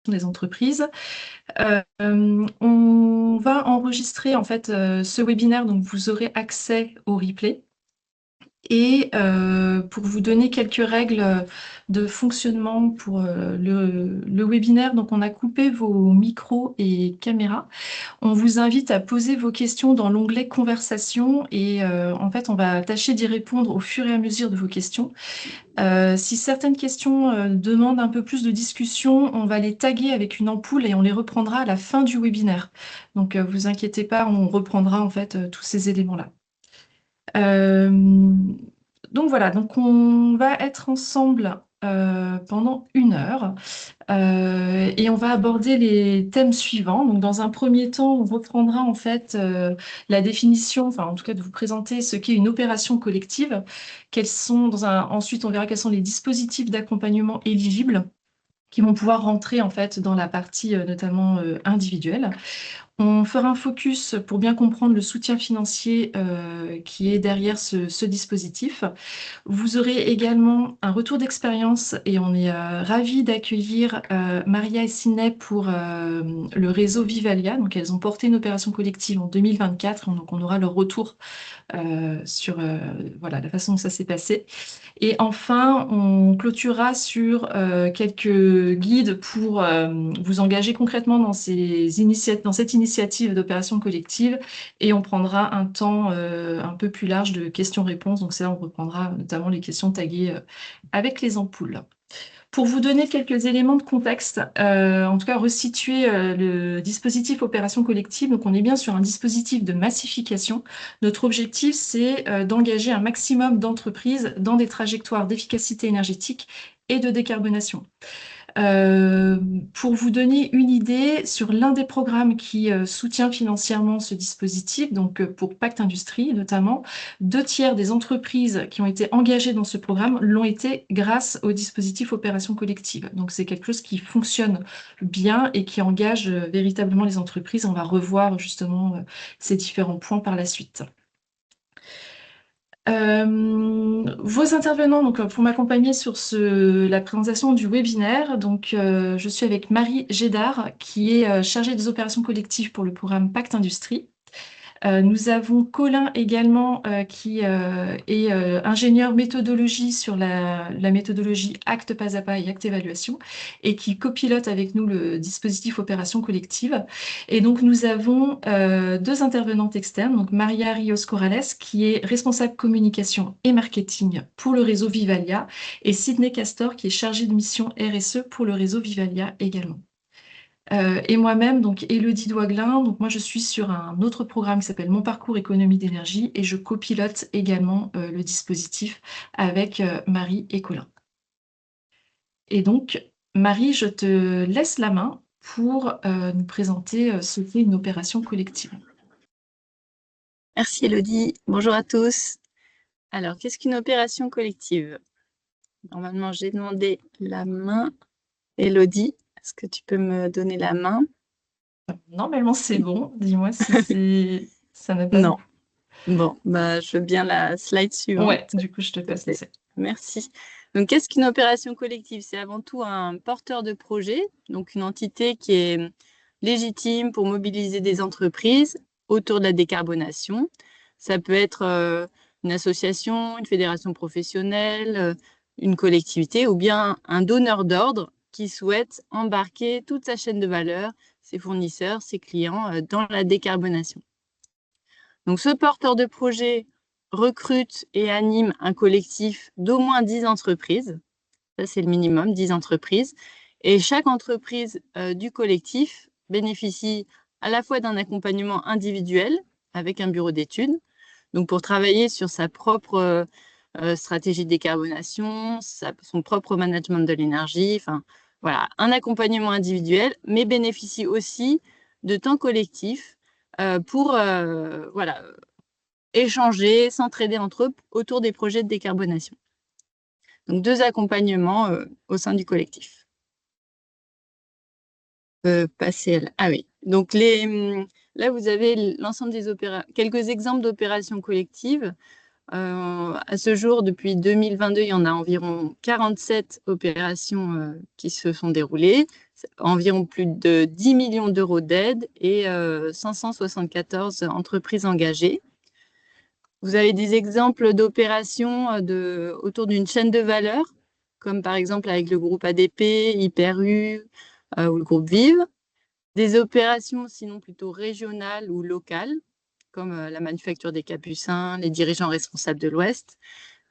des entreprises. On va enregistrer en fait ce webinaire, donc vous aurez accès au replay. Et pour vous donner quelques règles de fonctionnement pour le webinaire, donc on a coupé vos micros et caméras. On vous invite à poser vos questions dans l'onglet Conversation et en fait, on va tâcher d'y répondre au fur et à mesure de vos questions. Si certaines questions demandent un peu plus de discussion, on va les taguer avec une ampoule et on les reprendra à la fin du webinaire. Donc, vous inquiétez pas, on reprendra en fait tous ces éléments-là. Euh, donc voilà, donc on va être ensemble pendant 1 heure et on va aborder les thèmes suivants. Donc dans un premier temps, on reprendra en fait la définition, enfin en tout cas de vous présenter ce qu'est une opération collective. Ensuite, on verra quels sont les dispositifs d'accompagnement éligibles qui vont pouvoir rentrer en fait dans la partie notamment individuelle. On fera un focus pour bien comprendre le soutien financier qui est derrière ce dispositif. Vous aurez également un retour d'expérience et on est ravis d'accueillir Maria et Sidney pour le réseau Vivalia. Donc, elles ont porté une opération collective en 2024. Donc, on aura leur retour sur voilà, la façon dont ça s'est passé. Et enfin, on clôturera sur quelques guides pour vous engager concrètement dans cette initiative d'opération collective. Et on prendra un temps un peu plus large de questions-réponses. Donc, c'est là, on reprendra notamment les questions taguées avec les ampoules. Pour vous donner quelques éléments de contexte, en tout cas resituer le dispositif opération collective, donc on est bien sur un dispositif de massification. Notre objectif, c'est d'engager un maximum d'entreprises dans des trajectoires d'efficacité énergétique et de décarbonation. Pour vous donner une idée sur l'un des programmes qui soutient financièrement ce dispositif, donc pour Pacte Industrie notamment, 2/3 des entreprises qui ont été engagées dans ce programme l'ont été grâce au dispositif opération collective. Donc c'est quelque chose qui fonctionne bien et qui engage véritablement les entreprises. On va revoir justement ces différents points par la suite. Vos intervenants, donc, pour m'accompagner sur la présentation du webinaire, donc, je suis avec Marie Gédard, qui est chargée des opérations collectives pour le programme Pacte Industrie. Nous avons Colin également, qui est ingénieur méthodologie sur la méthodologie acte pas à pas et acte évaluation, et qui copilote avec nous le dispositif opération collective. Et donc nous avons 2 intervenantes externes, donc Maria Rios Corrales, qui est responsable communication et marketing pour le réseau Vivalia, et Sidney Castor, qui est chargée de mission RSE pour le réseau Vivalia également. Et moi-même, donc Élodie Douaglin, donc moi je suis sur un autre programme qui s'appelle Mon parcours économie d'énergie et je copilote également le dispositif avec Marie et Colin. Et donc, Marie, je te laisse la main pour nous présenter ce qu'est une opération collective. Merci Elodie. Bonjour à tous. Alors, qu'est-ce qu'une opération collective? Normalement, j'ai demandé la main. Elodie, est-ce que tu peux me donner la main? Normalement, c'est bon. Dis-moi si ça n'a pas... Non. Bon, bah, je veux bien la slide suivante. Ouais, du coup, je te passe l'essai. Merci. Donc, qu'est-ce qu'une opération collective? C'est avant tout un porteur de projet, donc une entité qui est légitime pour mobiliser des entreprises autour de la décarbonation. Ça peut être une association, une fédération professionnelle, une collectivité ou bien un donneur d'ordre qui souhaite embarquer toute sa chaîne de valeur, ses fournisseurs, ses clients, dans la décarbonation. Donc, ce porteur de projet recrute et anime un collectif d'au moins 10 entreprises. Ça, c'est le minimum, 10 entreprises. Et chaque entreprise du collectif bénéficie à la fois d'un accompagnement individuel avec un bureau d'études, donc pour travailler sur sa propre stratégie de décarbonation, son propre management de l'énergie, enfin voilà, un accompagnement individuel, mais bénéficie aussi de temps collectif pour voilà, échanger, s'entraider entre eux autour des projets de décarbonation. Donc, 2 accompagnements au sein du collectif. Passer à... Ah oui. Donc, là, vous avez l'ensemble des quelques exemples d'opérations collectives. À ce jour, depuis 2022, il y en a environ 47 opérations qui se sont déroulées. environ plus de 10 millions d'euros d'aide et 574 entreprises engagées. Vous avez des exemples d'opérations autour d'une chaîne de valeur, comme par exemple avec le groupe ADP, Hyper-U ou le groupe Vive. Des opérations sinon plutôt régionales ou locales, comme la manufacture des Capucins, les dirigeants responsables de l'Ouest.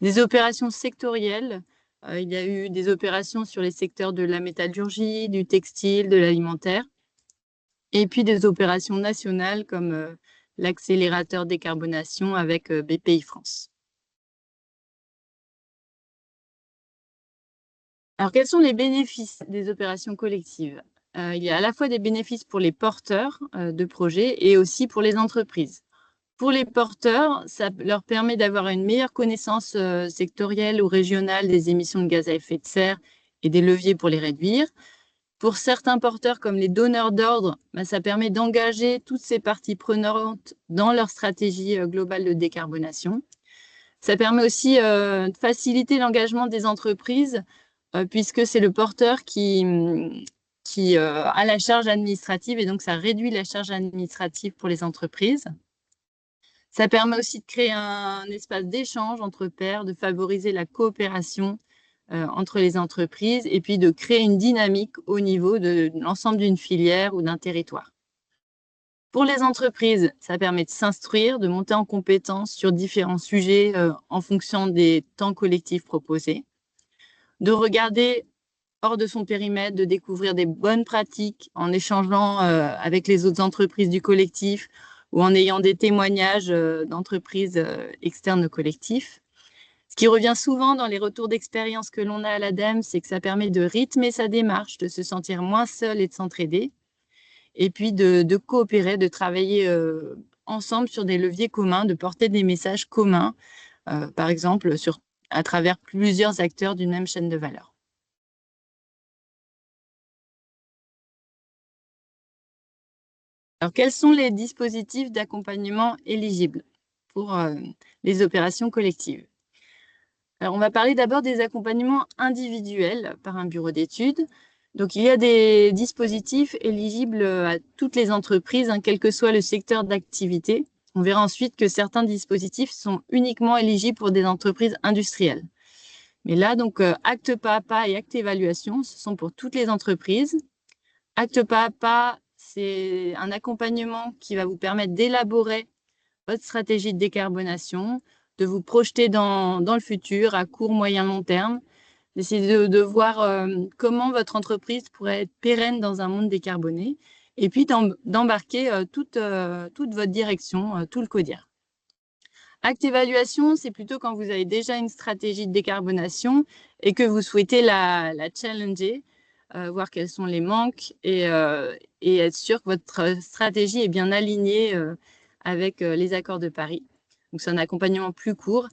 Des opérations sectorielles. Il y a eu des opérations sur les secteurs de la métallurgie, du textile, de l'alimentaire. Et puis des opérations nationales comme l'accélérateur décarbonation avec BPI France. Alors, quels sont les bénéfices des opérations collectives? Il y a à la fois des bénéfices pour les porteurs de projets et aussi pour les entreprises. Pour les porteurs, ça leur permet d'avoir une meilleure connaissance sectorielle ou régionale des émissions de gaz à effet de serre et des leviers pour les réduire. Pour certains porteurs, comme les donneurs d'ordre, ça permet d'engager toutes ces parties prenantes dans leur stratégie globale de décarbonation. Ça permet aussi de faciliter l'engagement des entreprises puisque c'est le porteur qui a la charge administrative et donc ça réduit la charge administrative pour les entreprises. Ça permet aussi de créer un espace d'échange entre pairs, de favoriser la coopération entre les entreprises et puis de créer une dynamique au niveau de l'ensemble d'une filière ou d'un territoire. Pour les entreprises, ça permet de s'instruire, de monter en compétence sur différents sujets en fonction des temps collectifs proposés, de regarder hors de son périmètre, de découvrir des bonnes pratiques en échangeant avec les autres entreprises du collectif ou en ayant des témoignages d'entreprises externes au collectif. Ce qui revient souvent dans les retours d'expérience que l'on a à l'ADEME, c'est que ça permet de rythmer sa démarche, de se sentir moins seul et de s'entraider, et puis de coopérer, de travailler ensemble sur des leviers communs, de porter des messages communs, par exemple à travers plusieurs acteurs d'une même chaîne de valeur. Alors, quels sont les dispositifs d'accompagnement éligibles pour les opérations collectives? Alors, on va parler d'abord des accompagnements individuels par un bureau d'études. Donc, il y a des dispositifs éligibles à toutes les entreprises, quel que soit le secteur d'activité. On verra ensuite que certains dispositifs sont uniquement éligibles pour des entreprises industrielles. Mais là, donc, acte pas à pas et acte évaluation, ce sont pour toutes les entreprises. Acte pas à pas, c'est un accompagnement qui va vous permettre d'élaborer votre stratégie de décarbonation, de vous projeter dans le futur à court, moyen, long terme, d'essayer de voir comment votre entreprise pourrait être pérenne dans un monde décarboné et puis d'embarquer toute votre direction, tout le CODIR. Acte évaluation, c'est plutôt quand vous avez déjà une stratégie de décarbonation et que vous souhaitez la challenger, voir quels sont les manques et être sûr que votre stratégie est bien alignée avec les accords de Paris. Donc, c'est un accompagnement plus court.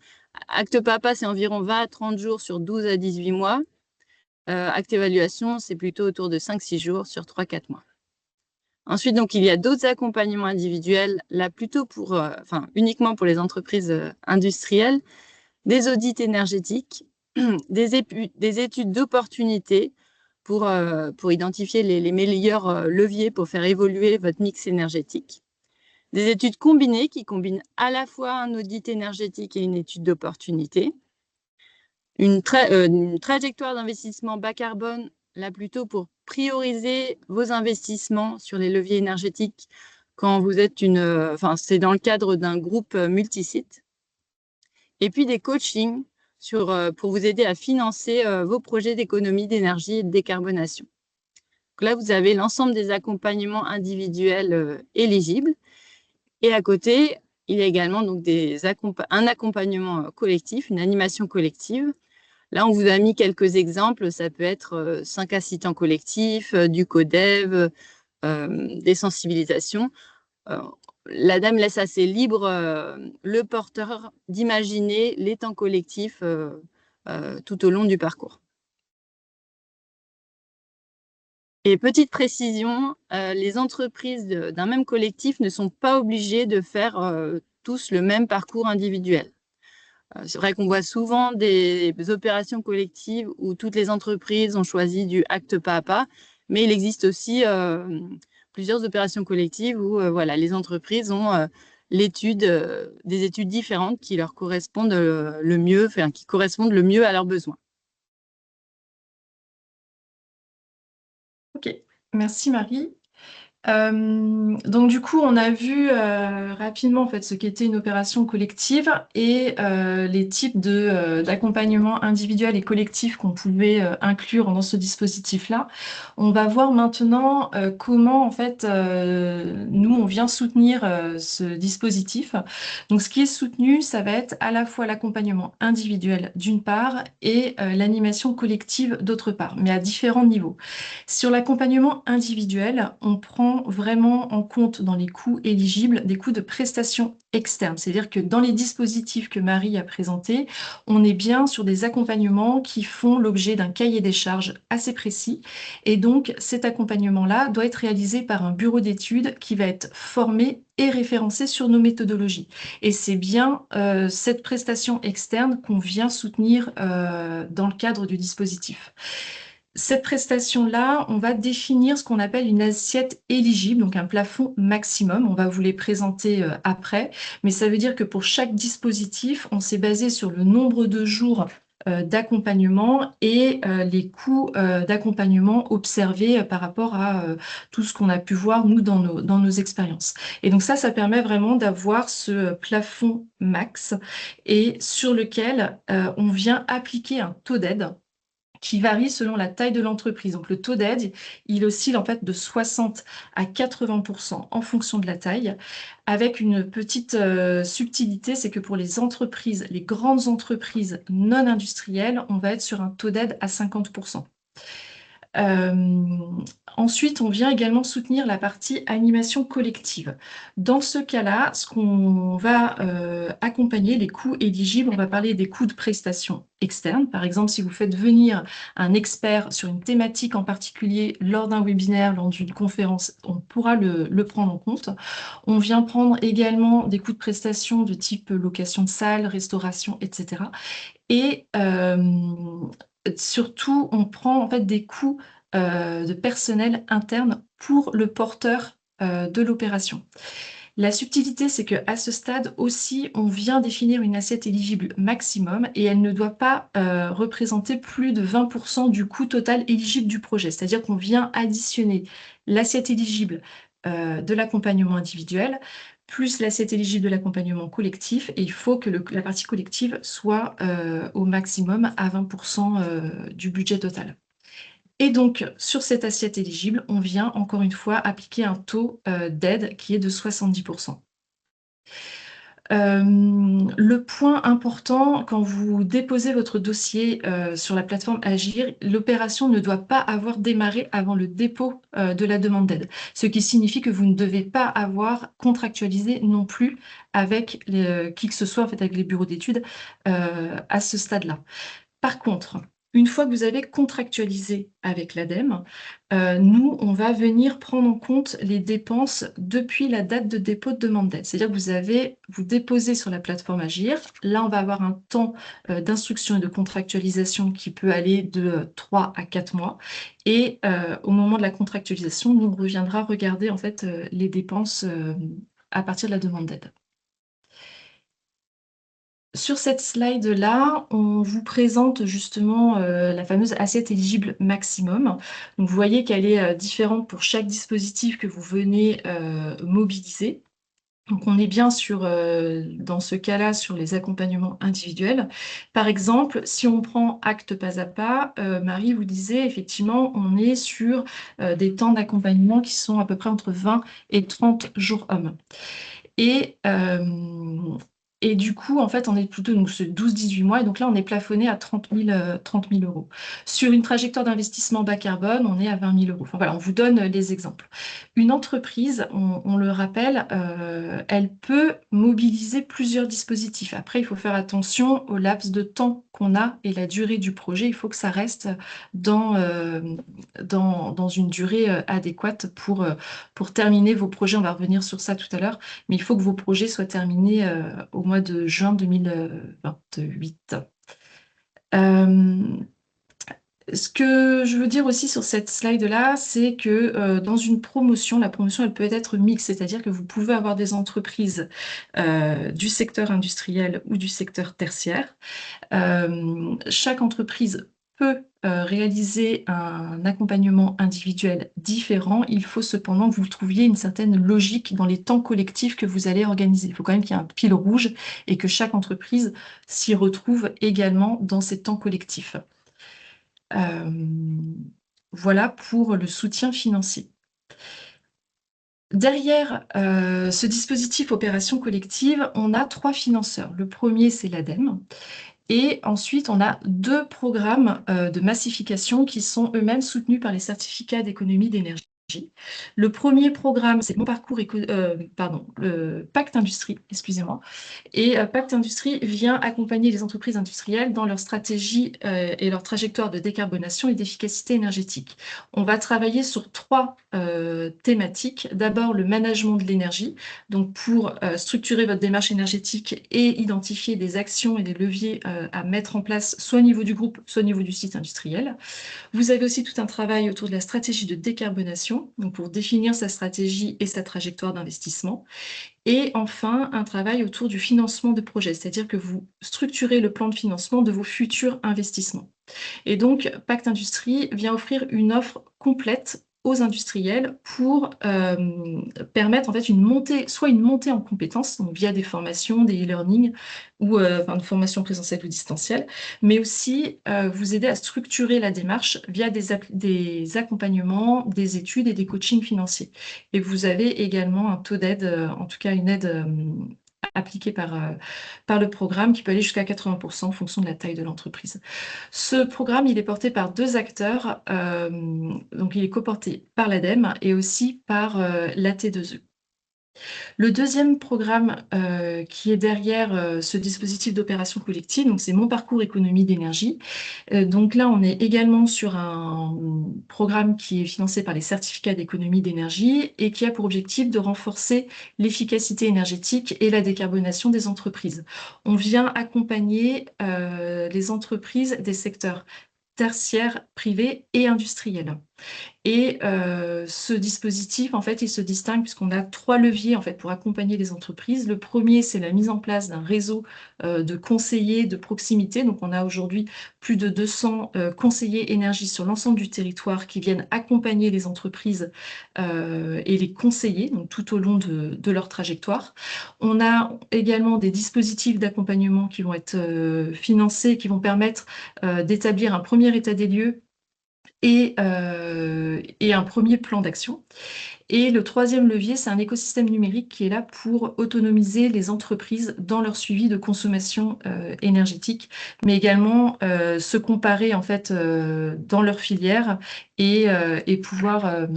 Acte PAPA, c'est environ 20 à 30 jours sur 12 à 18 mois. Acte évaluation, c'est plutôt autour de 5-6 jours sur 3-4 mois. Ensuite, donc, il y a d'autres accompagnements individuels, là plutôt uniquement pour les entreprises industrielles, des audits énergétiques, des études d'opportunité pour identifier les meilleurs leviers pour faire évoluer votre mix énergétique. Des études combinées qui combinent à la fois un audit énergétique et une étude d'opportunité. Une trajectoire d'investissement bas carbone, là plutôt pour prioriser vos investissements sur les leviers énergétiques quand vous êtes c'est dans le cadre d'un groupe multisite. Et puis des coachings pour vous aider à financer vos projets d'économie d'énergie et de décarbonation. Donc là, vous avez l'ensemble des accompagnements individuels éligibles. Et à côté, il y a également donc un accompagnement collectif, une animation collective. Là, on vous a mis quelques exemples. Ça peut être 5 à 6 temps collectifs, du codev, des sensibilisations. L'ADEME laisse assez libre le porteur d'imaginer les temps collectifs tout au long du parcours. Et petite précision, les entreprises d'un même collectif ne sont pas obligées de faire tous le même parcours individuel. C'est vrai qu'on voit souvent des opérations collectives où toutes les entreprises ont choisi du acte pas à pas, Mais il existe aussi plusieurs opérations collectives où voilà, les entreprises ont des études différentes qui leur correspondent le mieux, enfin, qui correspondent le mieux à leurs besoins. Ok, merci Marie. Donc du coup, on a vu rapidement en fait ce qu'était une opération collective et les types d'accompagnement individuel et collectif qu'on pouvait inclure dans ce dispositif-là. On va voir maintenant comment en fait nous on vient soutenir ce dispositif. Donc ce qui est soutenu, ça va être à la fois l'accompagnement individuel d'une part et l'animation collective d'autre part, mais à différents niveaux. Sur l'accompagnement individuel, on prend vraiment en compte dans les coûts éligibles des coûts de prestations externes. C'est-à-dire que dans les dispositifs que Marie a présentés, on est bien sur des accompagnements qui font l'objet d'un cahier des charges assez précis. Et donc, cet accompagnement-là doit être réalisé par un bureau d'études qui va être formé et référencé sur nos méthodologies. Et c'est bien cette prestation externe qu'on vient soutenir dans le cadre du dispositif. Cette prestation-là, on va définir ce qu'on appelle une assiette éligible, donc un plafond maximum. On va vous les présenter après, mais ça veut dire que pour chaque dispositif, on s'est basé sur le nombre de jours d'accompagnement et les coûts d'accompagnement observés par rapport à tout ce qu'on a pu voir, nous, dans nos expériences. Et donc ça permet vraiment d'avoir ce plafond max et sur lequel on vient appliquer un taux d'aide qui varie selon la taille de l'entreprise. Donc le taux d'aide, il oscille en fait de 60 à 80% en fonction de la taille, avec une petite subtilité, c'est que pour les entreprises, les grandes entreprises non industrielles, on va être sur un taux d'aide à 50%. Ensuite, on vient également soutenir la partie animation collective. Dans ce cas-là, ce qu'on va accompagner, les coûts éligibles, on va parler des coûts de prestations externes. Par exemple, si vous faites venir un expert sur une thématique en particulier lors d'un webinaire, lors d'une conférence, on pourra le prendre en compte. On vient prendre également des coûts de prestations de type location de salle, restauration, etc. Et surtout, on prend en fait des coûts de personnel interne pour le porteur de l'opération. La subtilité, c'est qu'à ce stade aussi, on vient définir une assiette éligible maximum et elle ne doit pas représenter plus de 20% du coût total éligible du projet. C'est-à-dire qu'on vient additionner l'assiette éligible de l'accompagnement individuel plus l'assiette éligible de l'accompagnement collectif et il faut que la partie collective soit au maximum à 20% du budget total. Et donc, sur cette assiette éligible, on vient encore une fois appliquer un taux d'aide qui est de 70%. Le point important, quand vous déposez votre dossier sur la plateforme Agir, l'opération ne doit pas avoir démarré avant le dépôt de la demande d'aide, ce qui signifie que vous ne devez pas avoir contractualisé non plus avec qui que ce soit, en fait, avec les bureaux d'études à ce stade-là. Par contre, une fois que vous avez contractualisé avec l'ADEME, nous, on va venir prendre en compte les dépenses depuis la date de dépôt de demande d'aide. C'est-à-dire que vous déposez sur la plateforme Agir. Là, on va avoir un temps d'instruction et de contractualisation qui peut aller de 3 à 4 mois. Et au moment de la contractualisation, nous, on reviendra regarder en fait les dépenses à partir de la demande d'aide. Sur cette slide-là, on vous présente justement la fameuse assiette éligible maximum. Donc, vous voyez qu'elle est différente pour chaque dispositif que vous venez mobiliser. Donc, on est bien dans ce cas-là, sur les accompagnements individuels. Par exemple, si on prend acte pas à pas, Marie vous disait, effectivement, on est sur des temps d'accompagnement qui sont à peu près entre 20 et 30 jours hommes. Et du coup, en fait, on est plutôt donc, 12-18 mois. Et donc là, on est plafonné à 30 000 euros. Sur une trajectoire d'investissement bas carbone, on est à 20 000 euros. Enfin, voilà, on vous donne les exemples. Une entreprise, on le rappelle, elle peut mobiliser plusieurs dispositifs. Après, il faut faire attention au laps de temps qu'on a et la durée du projet. Il faut que ça reste dans une durée adéquate pour terminer vos projets. On va revenir sur ça tout à l'heure. Mais il faut que vos projets soient terminés au mois de juin 2028. Ce que je veux dire aussi sur cette slide-là, c'est que dans une promotion, la promotion, elle peut être mixte, c'est-à-dire que vous pouvez avoir des entreprises du secteur industriel ou du secteur tertiaire. Chaque entreprise peut réaliser un accompagnement individuel différent. Il faut cependant que vous trouviez une certaine logique dans les temps collectifs que vous allez organiser. Il faut quand même qu'il y ait un fil rouge et que chaque entreprise s'y retrouve également dans ces temps collectifs. Voilà pour le soutien financier. Derrière ce dispositif opération collective, on a 3 financeurs. Le premier, c'est l'ADEME. Et ensuite, on a 2 programmes de massification qui sont eux-mêmes soutenus par les certificats d'économie d'énergie. Le premier programme, c'est le Pacte Industrie, excusez-moi. Et Pacte Industrie vient accompagner les entreprises industrielles dans leur stratégie et leur trajectoire de décarbonation et d'efficacité énergétique. On va travailler sur 3 thématiques. D'abord, le management de l'énergie, donc pour structurer votre démarche énergétique et identifier des actions et des leviers à mettre en place, soit au niveau du groupe, soit au niveau du site industriel. Vous avez aussi tout un travail autour de la stratégie de décarbonation, donc pour définir sa stratégie et sa trajectoire d'investissement. Et enfin, un travail autour du financement de projets, c'est-à-dire que vous structurez le plan de financement de vos futurs investissements. Et donc, Pacte Industrie vient offrir une offre complète aux industriels pour permettre en fait soit une montée en compétences, donc via des formations, des e-learning ou une formation présentielle ou distancielle, mais aussi vous aider à structurer la démarche via des accompagnements, des études et des coachings financiers. Et vous avez également un taux d'aide, en tout cas une aide appliquée par le programme qui peut aller jusqu'à 80% en fonction de la taille de l'entreprise. Ce programme, il est porté par 2 acteurs, donc il est coporté par l'ADEME et aussi par l'AT2E. Le deuxième programme qui est derrière ce dispositif d'opération collective, donc c'est Mon Parcours Économie d'énergie. Donc là, on est également sur un programme qui est financé par les certificats d'économie d'énergie et qui a pour objectif de renforcer l'efficacité énergétique et la décarbonation des entreprises. On vient accompagner les entreprises des secteurs tertiaires, privés et industriels. Et ce dispositif, en fait, il se distingue puisqu'on a 3 leviers en fait, pour accompagner les entreprises. Le premier, c'est la mise en place d'un réseau de conseillers de proximité. Donc, on a aujourd'hui plus de 200 conseillers énergie sur l'ensemble du territoire qui viennent accompagner les entreprises et les conseiller donc, tout au long de leur trajectoire. On a également des dispositifs d'accompagnement qui vont être financés, qui vont permettre d'établir un premier état des lieux et un premier plan d'action. Et le troisième levier, c'est un écosystème numérique qui est là pour autonomiser les entreprises dans leur suivi de consommation énergétique, mais également se comparer en fait dans leur filière et pouvoir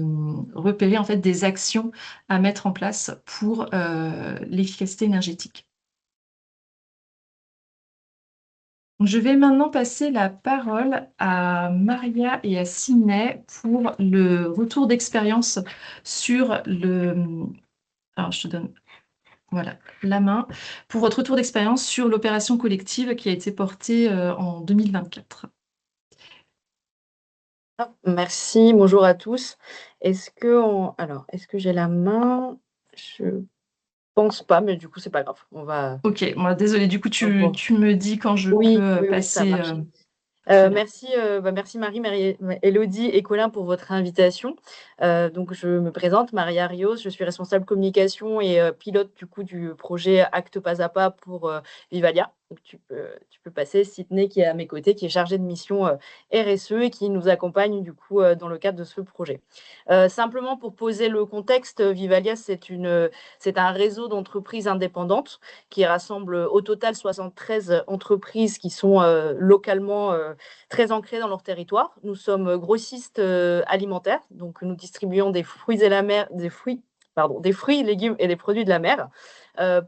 repérer en fait des actions à mettre en place pour l'efficacité énergétique. Je vais maintenant passer la parole à Maria et à Sidney pour le retour d'expérience sur le... Alors, je te donne voilà, la main pour votre retour d'expérience sur l'opération collective qui a été portée en 2024. Merci, bonjour à tous. Est-ce que j'ai la main? Je pense pas, mais du coup, c'est pas grave. On va. Ok, moi, désolée, du coup, tu me dis quand je Oui, peux oui, ça passer. marche. Très bien. Merci Marie, Élodie et Colin pour votre invitation. Donc je me présente, Maria Rios, je suis responsable communication et pilote du coup du projet Acte Pas à Pas pour Vivalia. Donc tu peux passer Sydney qui est à mes côtés, qui est chargée de mission RSE et qui nous accompagne du coup dans le cadre de ce projet. Simplement pour poser le contexte, Vivalia c'est un réseau d'entreprises indépendantes qui rassemble au total 73 entreprises qui sont localement très ancrées dans leur territoire. Nous sommes grossistes alimentaires, donc nous distribuons des fruits, légumes et des produits de la mer à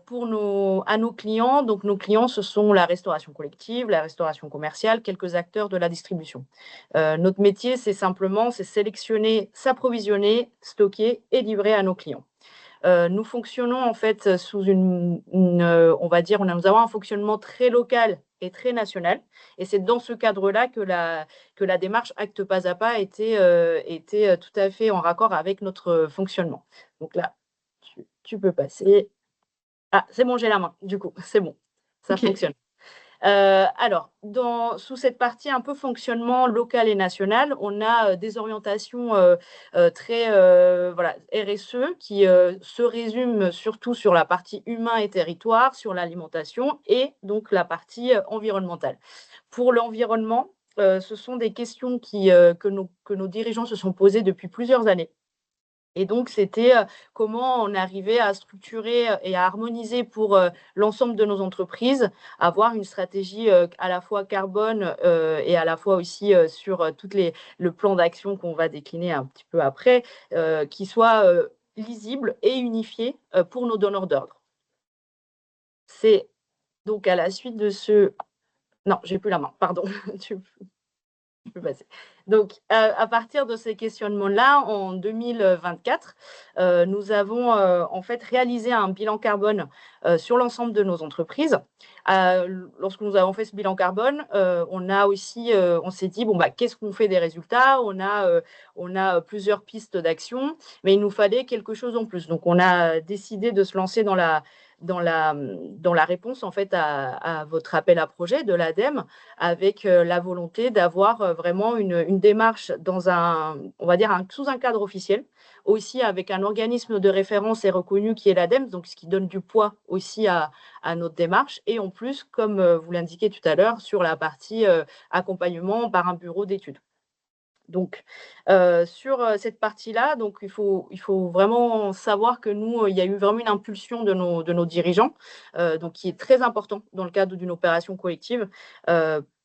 nos clients. Donc nos clients, ce sont la restauration collective, la restauration commerciale, quelques acteurs de la distribution. Notre métier, c'est sélectionner, s'approvisionner, stocker et livrer à nos clients. Nous fonctionnons en fait sous on va dire, nous avons un fonctionnement très local et très national. Et c'est dans ce cadre-là que la démarche Acte Pas à Pas était tout à fait en raccord avec notre fonctionnement. Donc là, tu peux passer. Ah, c'est bon, j'ai la main, du coup, c'est bon, ça Ok. fonctionne. Alors, sous cette partie un peu fonctionnement local et national, on a des orientations très voilà, RSE qui se résument surtout sur la partie humain et territoire, sur l'alimentation et donc la partie environnementale. Pour l'environnement, ce sont des questions que nos dirigeants se sont posées depuis plusieurs années. Et donc, c'était comment on arrivait à structurer et à harmoniser pour l'ensemble de nos entreprises, avoir une stratégie à la fois carbone et à la fois aussi sur le plan d'action qu'on va décliner un petit peu après, qui soit lisible et unifié pour nos donneurs d'ordre. C'est donc à la suite de ce... Non, j'ai plus la main, pardon. Je peux passer. Donc, à partir de ces questionnements-là, en 2024, nous avons en fait réalisé un bilan carbone sur l'ensemble de nos entreprises. Lorsque nous avons fait ce bilan carbone, on s'est dit bon bah qu'est-ce qu'on fait des résultats. On a plusieurs pistes d'action, mais il nous fallait quelque chose en plus. Donc, on a décidé de se lancer dans la réponse en fait à votre appel à projet de l'ADEME, avec la volonté d'avoir vraiment une démarche on va dire sous un cadre officiel, aussi avec un organisme de référence et reconnu qui est l'ADEME, donc ce qui donne du poids aussi à notre démarche, et en plus, comme vous l'indiquez tout à l'heure, sur la partie accompagnement par un bureau d'études. Donc, sur cette partie-là, donc il faut vraiment savoir que nous, il y a eu vraiment une impulsion de nos dirigeants, donc qui est très important dans le cadre d'une opération collective,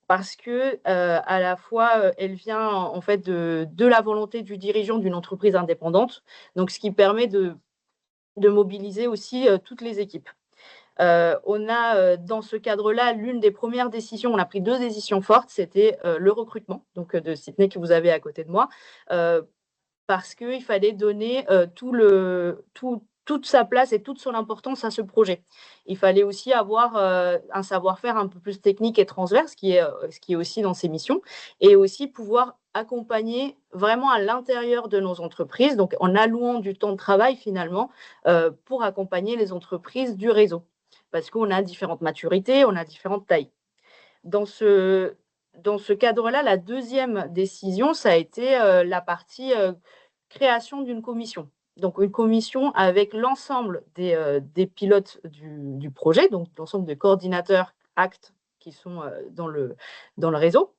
parce que, à la fois, elle vient en fait de la volonté du dirigeant d'une entreprise indépendante, donc ce qui permet de mobiliser aussi toutes les équipes. On a dans ce cadre-là, l'une des premières décisions, on a pris 2 décisions fortes, c'était le recrutement, donc de Sydney que vous avez à côté de moi, parce qu'il fallait donner toute sa place et toute son importance à ce projet. Il fallait aussi avoir un savoir-faire un peu plus technique et transverse, ce qui est aussi dans ces missions, et aussi pouvoir accompagner vraiment à l'intérieur de nos entreprises, donc en allouant du temps de travail finalement, pour accompagner les entreprises du réseau. Parce qu'on a différentes maturités, on a différentes tailles. Dans ce cadre-là, la deuxième décision, ça a été la partie création d'une commission. Donc, une commission avec l'ensemble des pilotes du projet, donc l'ensemble des coordinateurs actes qui sont dans le réseau.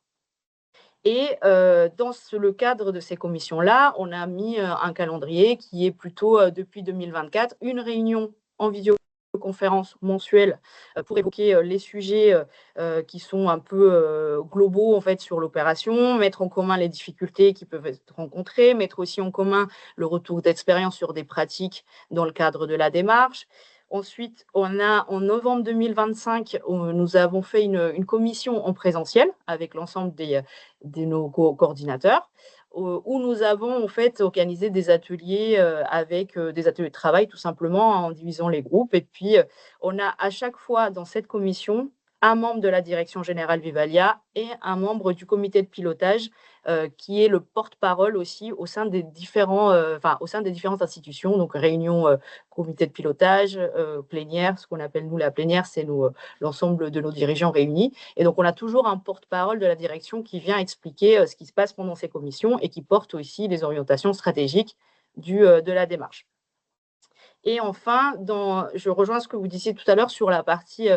Et dans le cadre de ces commissions-là, on a mis un calendrier qui est plutôt, depuis 2024, une réunion en vidéoconférence mensuelle pour évoquer les sujets qui sont un peu globaux en fait, sur l'opération, mettre en commun les difficultés qui peuvent être rencontrées, mettre aussi en commun le retour d'expérience sur des pratiques dans le cadre de la démarche. Ensuite, on a en novembre 2025, nous avons fait une commission en présentiel avec l'ensemble de nos coordinateurs, où nous avons en fait organisé des ateliers avec des ateliers de travail tout simplement en divisant les groupes. Et puis, on a à chaque fois dans cette commission un membre de la direction générale Vivalia et un membre du comité de pilotage qui est le porte-parole aussi au sein des différentes institutions, donc réunion, comité de pilotage, plénière, ce qu'on appelle nous la plénière, c'est l'ensemble de nos dirigeants réunis. Et donc on a toujours un porte-parole de la direction qui vient expliquer ce qui se passe pendant ces commissions et qui porte aussi les orientations stratégiques de la démarche. Et enfin, je rejoins ce que vous disiez tout à l'heure sur la partie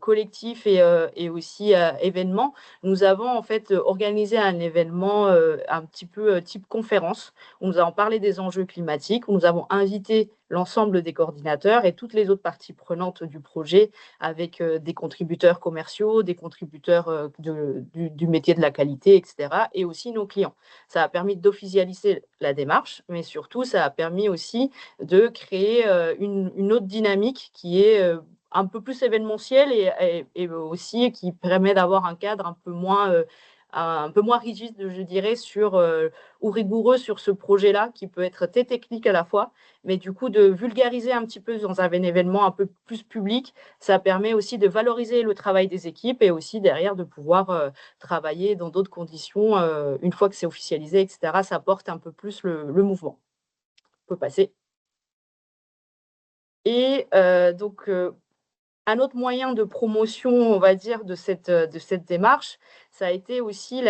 collectif et aussi événement. Nous avons en fait organisé un événement un petit peu type conférence, où nous avons parlé des enjeux climatiques, où nous avons invité l'ensemble des coordinateurs et toutes les autres parties prenantes du projet, avec des contributeurs commerciaux, des contributeurs du métier de la qualité, etc., et aussi nos clients. Ça a permis d'officialiser la démarche, mais surtout, ça a permis aussi de créer une autre dynamique qui est un peu plus événementielle et aussi qui permet d'avoir un cadre un peu moins un peu moins rigide, je dirais, ou rigoureux sur ce projet-là, qui peut être très technique à la fois, mais du coup, de vulgariser un petit peu dans un événement un peu plus public, ça permet aussi de valoriser le travail des équipes et aussi derrière de pouvoir travailler dans d'autres conditions une fois que c'est officialisé, etc. Ça porte un peu plus le mouvement. On peut passer. Et donc, un autre moyen de promotion, on va dire, de cette démarche, ça a été aussi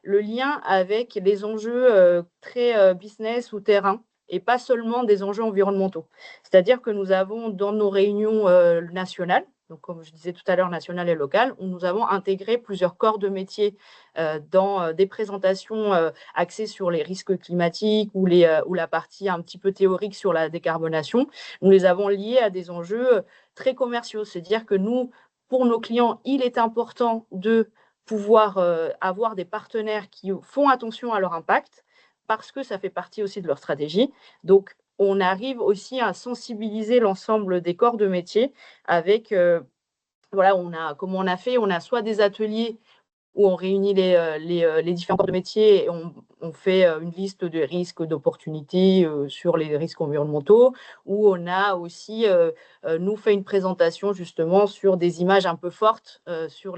le lien avec les enjeux très business ou terrain et pas seulement des enjeux environnementaux. C'est-à-dire que nous avons dans nos réunions nationales, donc comme je disais tout à l'heure, nationales et locales, où nous avons intégré plusieurs corps de métier dans des présentations axées sur les risques climatiques ou la partie un petit peu théorique sur la décarbonation. Nous les avons liés à des enjeux très commerciaux. C'est-à-dire que nous, pour nos clients, il est important de pouvoir avoir des partenaires qui font attention à leur impact parce que ça fait partie aussi de leur stratégie. Donc, on arrive aussi à sensibiliser l'ensemble des corps de métier avec, voilà, comment on a fait, on a soit des ateliers où on réunit les différents corps de métier et on fait une liste de risques, d'opportunités sur les risques environnementaux, où on a aussi, nous, fait une présentation justement sur des images un peu fortes, sur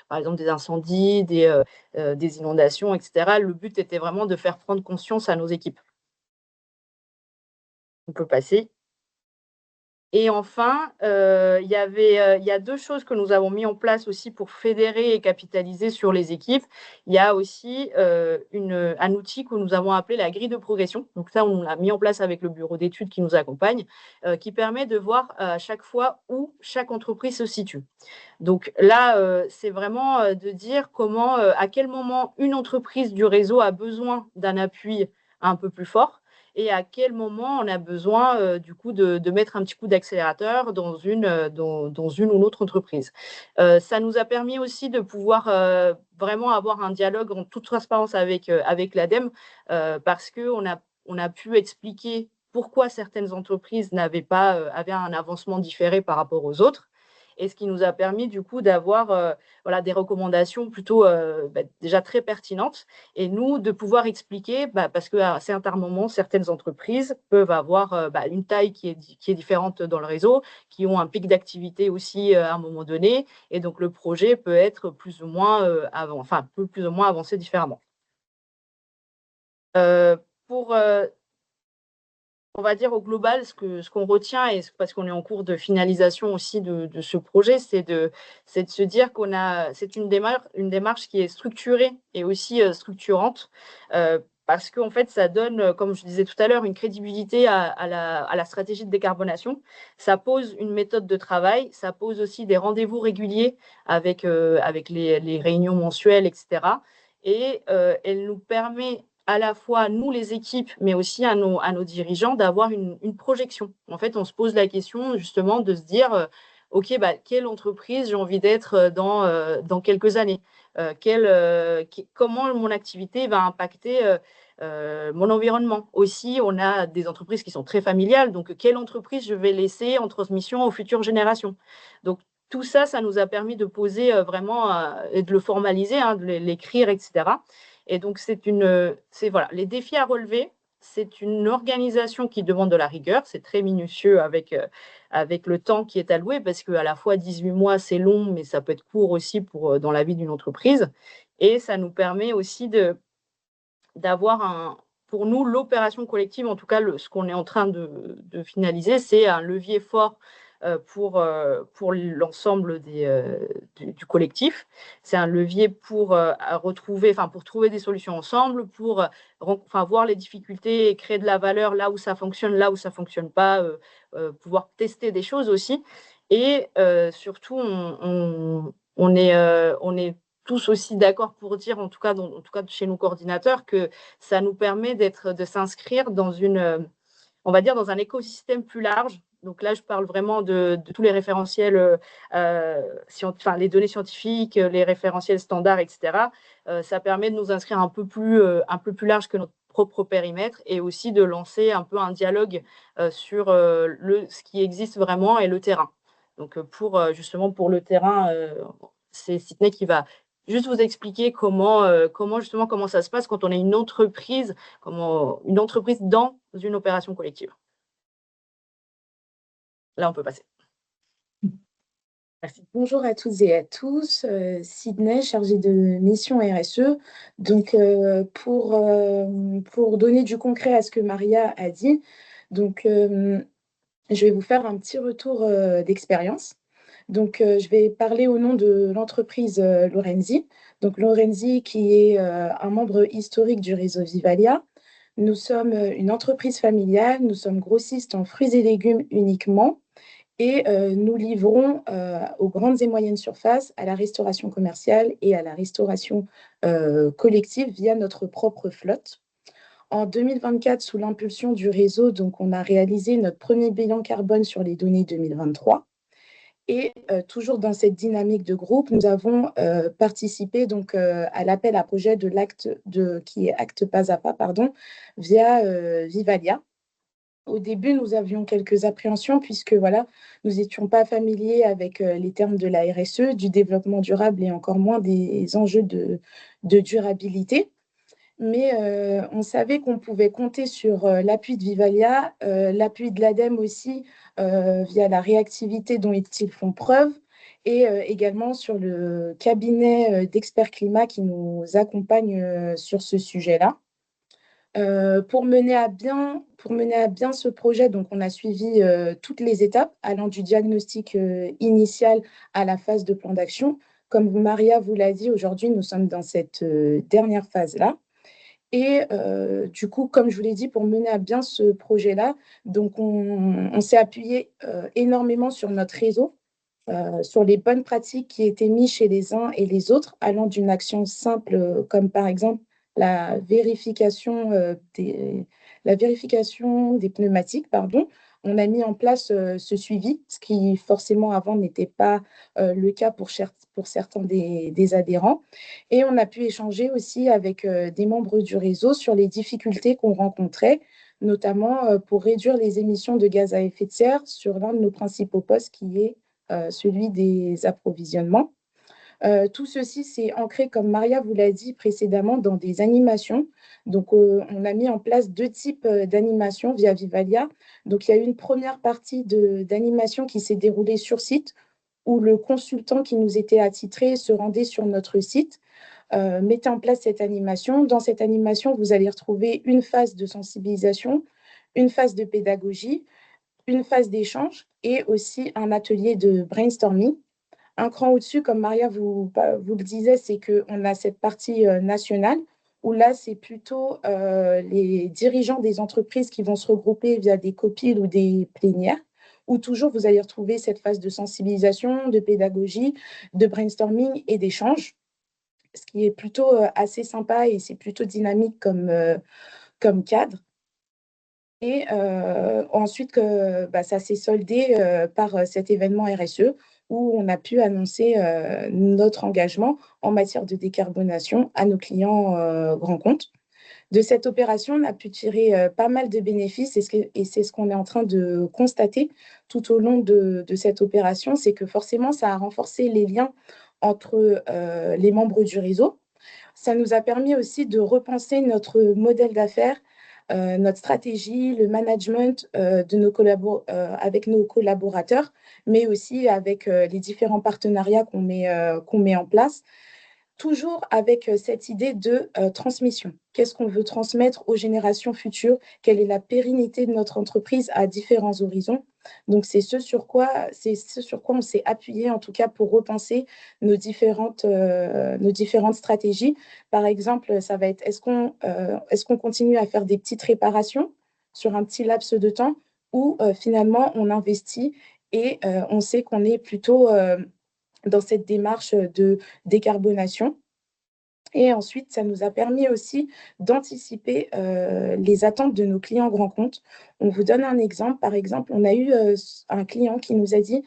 par exemple, des incendies, des inondations, etc. Le but était vraiment de faire prendre conscience à nos équipes. On peut passer. Et enfin, il y a 2 choses que nous avons mis en place aussi pour fédérer et capitaliser sur les équipes. Il y a aussi, un outil que nous avons appelé la grille de progression. Donc ça, on l'a mis en place avec le bureau d'études qui nous accompagne, qui permet de voir à chaque fois où chaque entreprise se situe. Donc là, c'est vraiment, de dire comment, à quel moment une entreprise du réseau a besoin d'un appui un peu plus fort et à quel moment on a besoin, du coup de mettre un petit coup d'accélérateur dans une ou l'autre entreprise. Ça nous a permis aussi de pouvoir, vraiment avoir un dialogue en toute transparence avec l'ADEME, parce qu'on a pu expliquer pourquoi certaines entreprises avaient un avancement différé par rapport aux autres et ce qui nous a permis du coup d'avoir, voilà, des recommandations plutôt, déjà très pertinentes et nous de pouvoir expliquer, parce qu'à certains moments, certaines entreprises peuvent avoir, une taille qui est différente dans le réseau, qui ont un pic d'activité aussi, à un moment donné et donc le projet peut être plus ou moins, peut plus ou moins avancer différemment. Pour, on va dire au global, ce qu'on retient et parce qu'on est en cours de finalisation aussi de ce projet, c'est de se dire c'est une démarche qui est structurée et aussi structurante, parce qu'en fait, ça donne, comme je disais tout à l'heure, une crédibilité à la stratégie de décarbonation. Ça pose une méthode de travail, ça pose aussi des rendez-vous réguliers avec les réunions mensuelles, etc. Et elle nous permet à la fois, nous, les équipes, mais aussi à nos dirigeants, d'avoir une projection. En fait, on se pose la question, justement, de se dire, OK, quelle entreprise j'ai envie d'être dans quelques années comment mon activité va impacter mon environnement. Aussi, on a des entreprises qui sont très familiales, donc quelle entreprise je vais laisser en transmission aux futures générations. Donc, tout ça, ça nous a permis de poser vraiment et de le formaliser, hein, de l'écrire, etc. Et donc, voilà, les défis à relever, c'est une organisation qui demande de la rigueur, c'est très minutieux avec le temps qui est alloué, parce qu'à la fois 18 mois, c'est long, mais ça peut être court aussi dans la vie d'une entreprise. Et ça nous permet aussi d'avoir pour nous, l'opération collective, en tout cas, ce qu'on est en train de finaliser, c'est un levier fort pour l'ensemble du collectif. C'est un levier pour trouver des solutions ensemble, pour voir les difficultés et créer de la valeur là où ça fonctionne pas, pouvoir tester des choses aussi. Et surtout, on est tous aussi d'accord pour dire, en tout cas chez nos coordinateurs, que ça nous permet de s'inscrire on va dire, dans un écosystème plus large. Donc là, je parle vraiment de tous les référentiels, les données scientifiques, les référentiels standards, etc. Ça permet de nous inscrire un peu plus large que notre propre périmètre et aussi de lancer un peu un dialogue sur ce qui existe vraiment et le terrain. Donc justement pour le terrain, c'est Sydney qui va juste vous expliquer comment ça se passe quand on est une entreprise dans une opération collective. Là, on peut passer. Merci. Bonjour à toutes et à tous, Sydney, chargée de mission RSE. Donc, pour donner du concret à ce que Maria a dit, donc, je vais vous faire un petit retour d'expérience. Donc, je vais parler au nom de l'entreprise Lorenzi. Donc, Lorenzi, qui est un membre historique du réseau Vivalia. Nous sommes une entreprise familiale, nous sommes grossistes en fruits et légumes uniquement. Et nous livrons aux grandes et moyennes surfaces, à la restauration commerciale et à la restauration collective via notre propre flotte. En 2024, sous l'impulsion du réseau, donc, on a réalisé notre premier bilan carbone sur les données 2023. Et toujours dans cette dynamique de groupe, nous avons participé donc, à l'appel à projet de qui est Acte Pas à Pas, via Vivalia. Au début, nous avions quelques appréhensions puisque voilà, nous n'étions pas familiers avec les termes de la RSE, du développement durable et encore moins des enjeux de durabilité. Mais on savait qu'on pouvait compter sur l'appui de Vivalia, l'appui de l'ADEME aussi, via la réactivité dont ils font preuve, et également sur le cabinet d'experts climat qui nous accompagne sur ce sujet-là. Pour mener à bien ce projet, donc on a suivi toutes les étapes allant du diagnostic initial à la phase de plan d'action. Comme Maria vous l'a dit, aujourd'hui, nous sommes dans cette dernière phase-là. Et du coup, comme je vous l'ai dit, pour mener à bien ce projet-là, donc on s'est appuyé énormément sur notre réseau, sur les bonnes pratiques qui étaient mises chez les uns et les autres, allant d'une action simple comme par exemple la vérification des pneumatiques, pardon. On a mis en place ce suivi, ce qui forcément avant n'était pas le cas pour certains des adhérents. Et on a pu échanger aussi avec des membres du réseau sur les difficultés qu'on rencontrait, notamment pour réduire les émissions de gaz à effet de serre sur l'un de nos principaux postes qui est celui des approvisionnements. Tout ceci s'est ancré, comme Maria vous l'a dit précédemment, dans des animations. Donc, on a mis en place 2 types d'animations via Vivalia. Donc, il y a eu une première partie d'animation qui s'est déroulée sur site, où le consultant qui nous était attitré se rendait sur notre site, mettait en place cette animation. Dans cette animation, vous allez retrouver une phase de sensibilisation, une phase de pédagogie, une phase d'échange et aussi un atelier de brainstorming. Un cran au-dessus, comme Maria vous le disait, c'est qu'on a cette partie nationale où là, c'est plutôt les dirigeants des entreprises qui vont se regrouper via des copiles ou des plénières, où toujours vous allez retrouver cette phase de sensibilisation, de pédagogie, de brainstorming et d'échange, ce qui est plutôt assez sympa et c'est plutôt dynamique comme cadre. Et ensuite, ça s'est soldé par cet événement RSE où on a pu annoncer notre engagement en matière de décarbonation à nos clients grands comptes. De cette opération, on a pu tirer pas mal de bénéfices et c'est ce qu'on est en train de constater tout au long de cette opération, c'est que forcément, ça a renforcé les liens entre les membres du réseau. Ça nous a permis aussi de repenser notre modèle d'affaires, notre stratégie, le management avec nos collaborateurs, mais aussi avec les différents partenariats qu'on met en place. Toujours avec cette idée de transmission. Qu'est-ce qu'on veut transmettre aux générations futures? Quelle est la pérennité de notre entreprise à différents horizons? Donc, c'est ce sur quoi on s'est appuyé, en tout cas, pour repenser nos différentes stratégies. Par exemple, ça va être est-ce qu'on continue à faire des petites réparations sur un petit laps de temps ou finalement on investit et on sait qu'on est plutôt dans cette démarche de décarbonation. Et ensuite, ça nous a permis aussi d'anticiper les attentes de nos clients grands comptes. On vous donne un exemple. Par exemple, on a eu un client qui nous a dit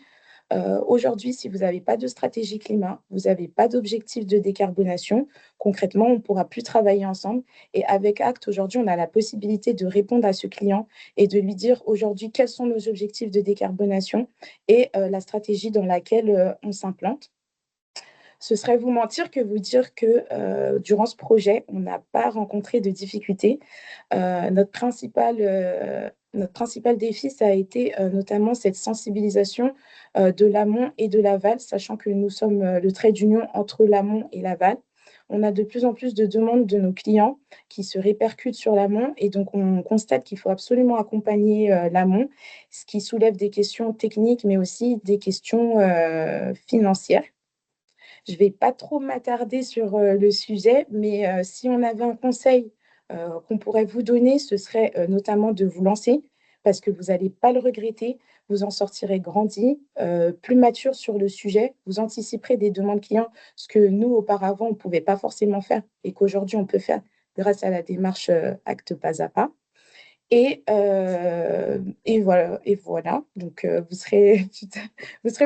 aujourd'hui, si vous n'avez pas de stratégie climat, vous n'avez pas d'objectif de décarbonation, concrètement, on ne pourra plus travailler ensemble. Et avec Act, aujourd'hui, on a la possibilité de répondre à ce client et de lui dire aujourd'hui quels sont nos objectifs de décarbonation et la stratégie dans laquelle on s'implante. Ce serait vous mentir que vous dire que durant ce projet, on n'a pas rencontré de difficultés. Notre principal défi, ça a été notamment cette sensibilisation de l'amont et de l'aval, sachant que nous sommes le trait d'union entre l'amont et l'aval. On a de plus en plus de demandes de nos clients qui se répercutent sur l'amont et donc on constate qu'il faut absolument accompagner l'amont, ce qui soulève des questions techniques mais aussi des questions financières. Je ne vais pas trop m'attarder sur le sujet, mais si on avait un conseil qu'on pourrait vous donner, ce serait notamment de vous lancer parce que vous n'allez pas le regretter. Vous en sortirez grandi, plus mature sur le sujet. Vous anticiperez des demandes clients, ce que nous, auparavant, on ne pouvait pas forcément faire et qu'aujourd'hui, on peut faire grâce à la démarche Acte Pas à Pas. Et voilà. Donc, vous serez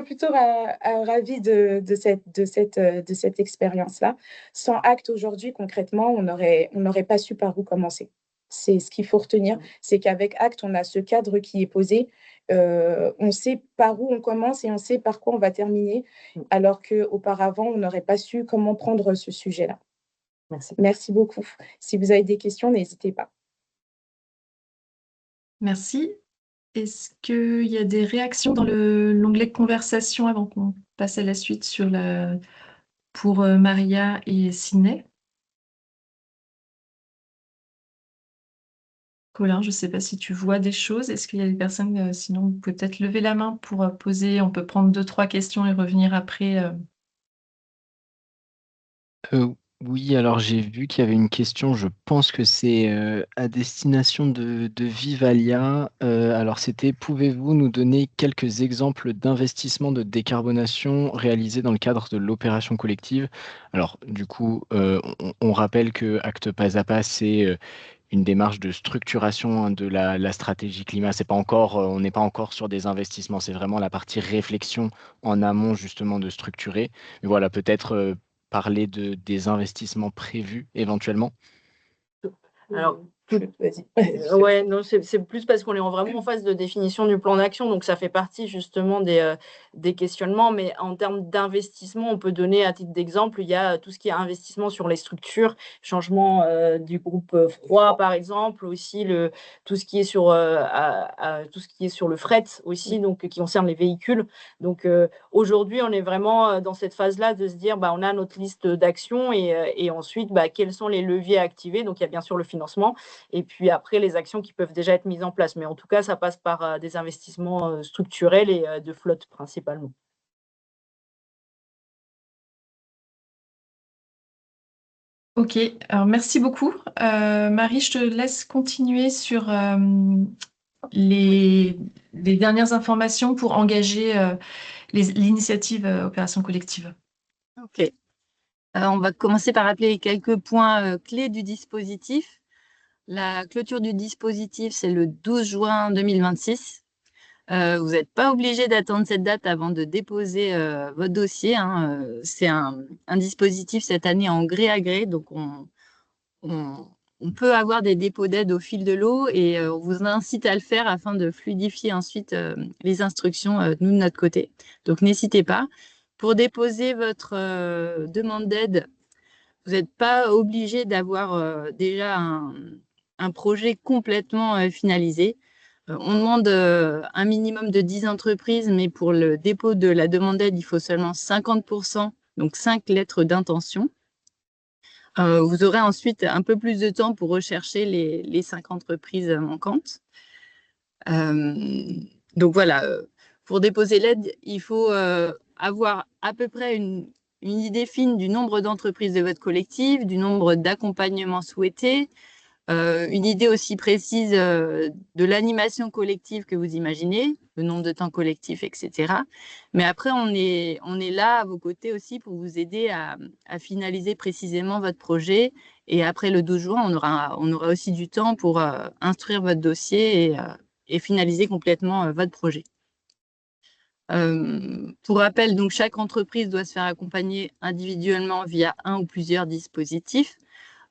plutôt ravis de cette expérience-là. Sans Acte aujourd'hui, concrètement, on n'aurait pas su par où commencer. C'est ce qu'il faut retenir, c'est qu'avec Acte, on a ce cadre qui est posé. On sait par où on commence et on sait par quoi on va terminer, alors qu'auparavant, on n'aurait pas su comment prendre ce sujet-là. Merci beaucoup. Si vous avez des questions, n'hésitez pas. Merci. Est-ce qu'il y a des réactions dans l'onglet conversation avant qu'on passe à la suite pour Maria et Sidney? Colin, je ne sais pas si tu vois des choses. Est-ce qu'il y a des personnes, sinon vous pouvez peut-être lever la main pour poser, on peut prendre 2-3 questions et revenir après. Oui, alors j'ai vu qu'il y avait une question, je pense que c'est à destination de Vivalia. Alors c'était, pouvez-vous nous donner quelques exemples d'investissements de décarbonation réalisés dans le cadre de l'opération collective? Alors du coup, on rappelle que Acte Pas à Pas, c'est une démarche de structuration de la stratégie climat. C'est pas encore, on n'est pas encore sur des investissements, c'est vraiment la partie réflexion en amont justement de structurer. Mais voilà, peut-être parler des investissements prévus éventuellement. Alors, Vas-y. ouais, non, c'est plus parce qu'on est vraiment en phase de définition du plan d'action, donc ça fait partie justement des questionnements. Mais en termes d'investissement, on peut donner à titre d'exemple, il y a tout ce qui est investissement sur les structures, changement du groupe froid par exemple, aussi tout ce qui est sur le fret aussi, donc qui concerne les véhicules. Donc aujourd'hui, on est vraiment dans cette phase-là de se dire, on a notre liste d'actions et ensuite, quels sont les leviers à activer. Donc il y a bien sûr le financement. Et puis après, les actions qui peuvent déjà être mises en place. Mais en tout cas, ça passe par des investissements structurels et de flotte principalement. Ok, alors merci beaucoup. Marie, je te laisse continuer sur les dernières informations pour engager l'initiative Opération Collective. Ok. On va commencer par rappeler quelques points clés du dispositif. La clôture du dispositif, c'est le 12 juin 2026. Vous n'êtes pas obligé d'attendre cette date avant de déposer votre dossier. C'est un dispositif cette année en gré à gré, donc on peut avoir des dépôts d'aide au fil de l'eau et on vous incite à le faire afin de fluidifier ensuite les instructions, nous de notre côté. Donc n'hésitez pas. Pour déposer votre demande d'aide, vous n'êtes pas obligé d'avoir déjà un projet complètement finalisé. On demande un minimum de 10 entreprises, mais pour le dépôt de la demande d'aide, il faut seulement 50%, donc 5 lettres d'intention. Vous aurez ensuite un peu plus de temps pour rechercher les 5 entreprises manquantes. Donc voilà, pour déposer l'aide, il faut avoir à peu près une idée fine du nombre d'entreprises de votre collectif, du nombre d'accompagnements souhaités, une idée aussi précise de l'animation collective que vous imaginez, le nombre de temps collectif, etc. Mais après, on est là à vos côtés aussi pour vous aider à finaliser précisément votre projet. Et après le 12 juin, on aura aussi du temps pour instruire votre dossier et finaliser complètement votre projet. Pour rappel, donc chaque entreprise doit se faire accompagner individuellement via un ou plusieurs dispositifs.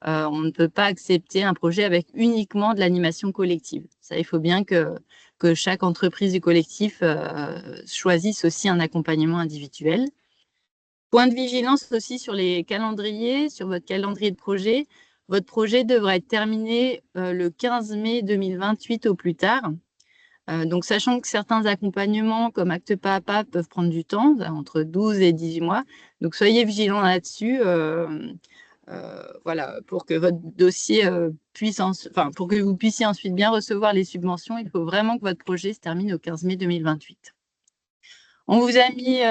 On ne peut pas accepter un projet avec uniquement de l'animation collective. Ça, il faut bien que chaque entreprise du collectif choisisse aussi un accompagnement individuel. Point de vigilance aussi sur les calendriers, sur votre calendrier de projet. Votre projet devra être terminé le 15 mai 2028 au plus tard. Donc, sachant que certains accompagnements comme Acte Pas à Pas peuvent prendre du temps, entre 12 et 18 mois. Donc, soyez vigilants là-dessus. Voilà, pour que votre dossier pour que vous puissiez ensuite bien recevoir les subventions, il faut vraiment que votre projet se termine au 15 mai 2028. On vous a mis,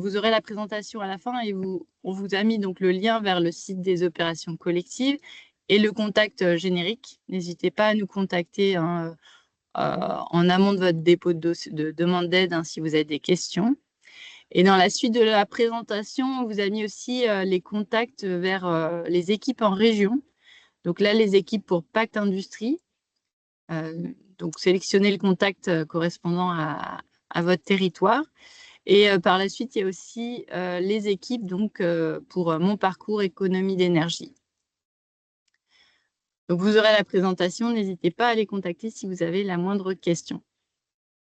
vous aurez la présentation à la fin et on vous a mis donc le lien vers le site des opérations collectives et le contact générique. N'hésitez pas à nous contacter en amont de votre dépôt de demande d'aide si vous avez des questions. Et dans la suite de la présentation, on vous a mis aussi les contacts vers les équipes en région. Donc là, les équipes pour Pacte Industrie. Donc, sélectionnez le contact correspondant à votre territoire. Et par la suite, il y a aussi les équipes pour Mon Parcours Économie d'énergie. Donc, vous aurez la présentation. N'hésitez pas à les contacter si vous avez la moindre question.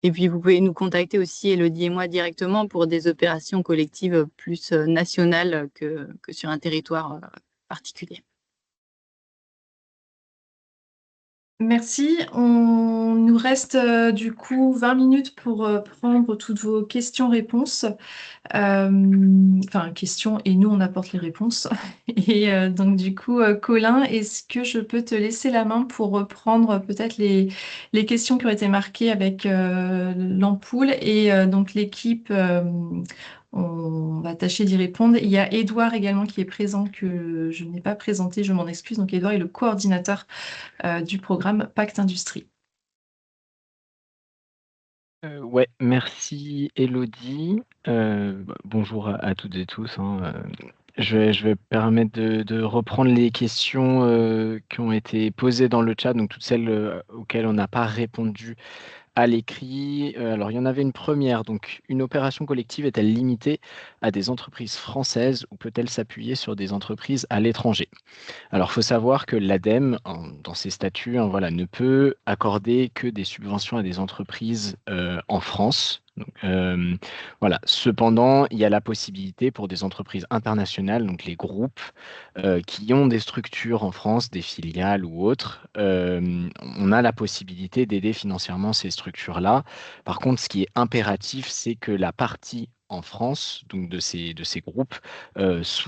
Et puis, vous pouvez nous contacter aussi, Élodie et moi, directement pour des opérations collectives plus nationales que sur un territoire particulier. Merci. On nous reste du coup 20 minutes pour prendre toutes vos questions-réponses. Questions, et nous, on apporte les réponses. Et donc, du coup, Colin, est-ce que je peux te laisser la main pour reprendre peut-être les questions qui ont été marquées avec l'ampoule et donc l'équipe, on va tâcher d'y répondre. Il y a Édouard également qui est présent, que je n'ai pas présenté, je m'en excuse. Donc, Édouard est le coordinateur du programme Pacte Industrie. Ouais, merci Élodie. Bonjour à toutes et tous. Je vais me permettre de reprendre les questions qui ont été posées dans le chat, donc toutes celles auxquelles on n'a pas répondu à l'écrit. Alors, il y en avait une première. Donc, une opération collective est-elle limitée à des entreprises françaises ou peut-elle s'appuyer sur des entreprises à l'étranger? Alors, il faut savoir que l'ADEME, dans ses statuts, ne peut accorder que des subventions à des entreprises en France. Donc, voilà. Cependant, il y a la possibilité pour des entreprises internationales, donc les groupes qui ont des structures en France, des filiales ou autres, on a la possibilité d'aider financièrement ces structures-là. Par contre, ce qui est impératif, c'est que la partie en France, donc de ces groupes,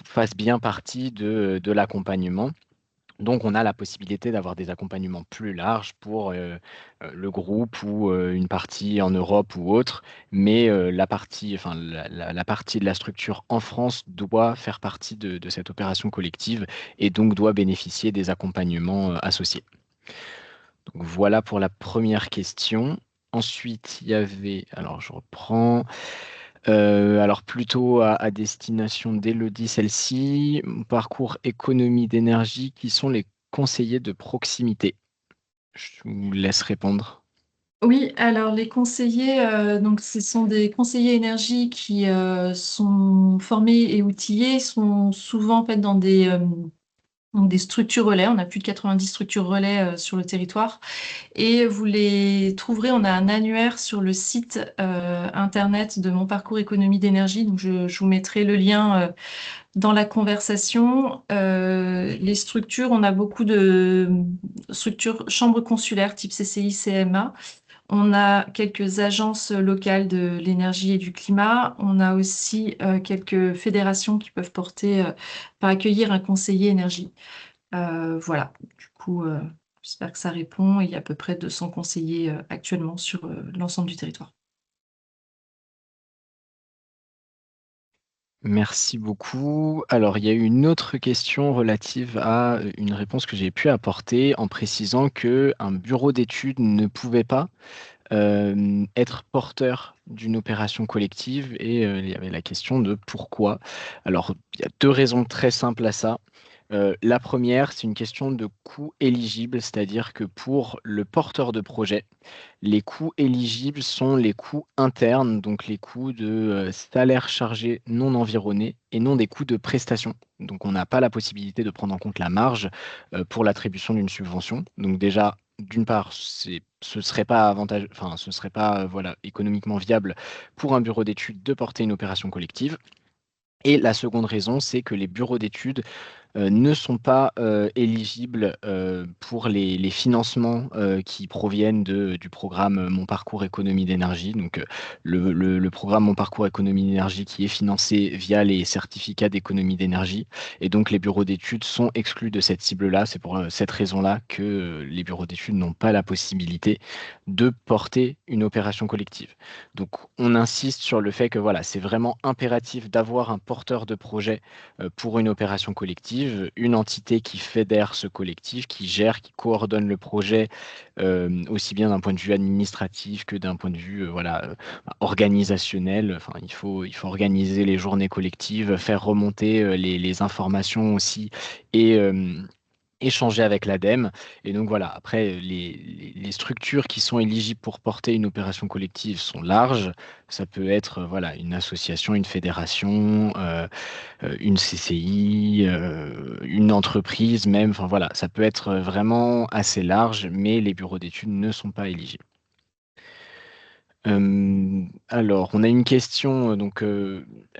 fasse bien partie de l'accompagnement. Donc, on a la possibilité d'avoir des accompagnements plus larges pour le groupe ou une partie en Europe ou autre, mais la partie de la structure en France doit faire partie de cette opération collective et donc doit bénéficier des accompagnements associés. Donc, voilà pour la première question. Ensuite, il y avait, alors je reprends. Alors plutôt à destination d'Élodie, celle-ci, parcours économie d'énergie, qui sont les conseillers de proximité? Je vous laisse répondre. Oui, alors les conseillers, donc ce sont des conseillers énergie qui sont formés et outillés, sont souvent en fait dans donc des structures relais. On a plus de 90 structures relais sur le territoire. Et vous les trouverez, on a un annuaire sur le site internet de Mon Parcours Économie d'énergie. Donc je vous mettrai le lien dans la conversation. Les structures, on a beaucoup de structures chambres consulaires type CCI, CMA. On a quelques agences locales de l'énergie et du climat. On a aussi quelques fédérations qui peuvent par accueillir un conseiller énergie. Voilà, du coup, j'espère que ça répond. Il y a à peu près 200 conseillers actuellement sur l'ensemble du territoire. Merci beaucoup. Alors, il y a eu une autre question relative à une réponse que j'ai pu apporter en précisant qu'un bureau d'études ne pouvait pas être porteur d'une opération collective et il y avait la question de pourquoi. Alors, il y a deux raisons très simples à ça. La première, c'est une question de coût éligible, c'est-à-dire que pour le porteur de projet, les coûts éligibles sont les coûts internes, donc les coûts de salaire chargé non environné et non des coûts de prestation. Donc on n'a pas la possibilité de prendre en compte la marge pour l'attribution d'une subvention. Donc déjà, d'une part, ce serait pas avantageux, enfin ce serait pas économiquement viable pour un bureau d'études de porter une opération collective. Et la seconde raison, c'est que les bureaux d'études ne sont pas éligibles pour les financements qui proviennent du programme Mon Parcours Économie d'énergie. Donc, le programme Mon Parcours Économie d'énergie qui est financé via les certificats d'économie d'énergie. Et donc, les bureaux d'études sont exclus de cette cible-là. C'est pour cette raison-là que les bureaux d'études n'ont pas la possibilité de porter une opération collective. Donc, on insiste sur le fait que voilà, c'est vraiment impératif d'avoir un porteur de projet pour une opération collective, une entité qui fédère ce collectif, qui gère, qui coordonne le projet, aussi bien d'un point de vue administratif que d'un point de vue voilà, organisationnel. Enfin, il faut organiser les journées collectives, faire remonter les informations aussi et échanger avec l'ADEME. Et donc voilà, après, les structures qui sont éligibles pour porter une opération collective sont larges. Ça peut être voilà, une association, une fédération, une CCI, une entreprise même. Enfin voilà, ça peut être vraiment assez large, mais les bureaux d'études ne sont pas éligibles. Alors, on a une question,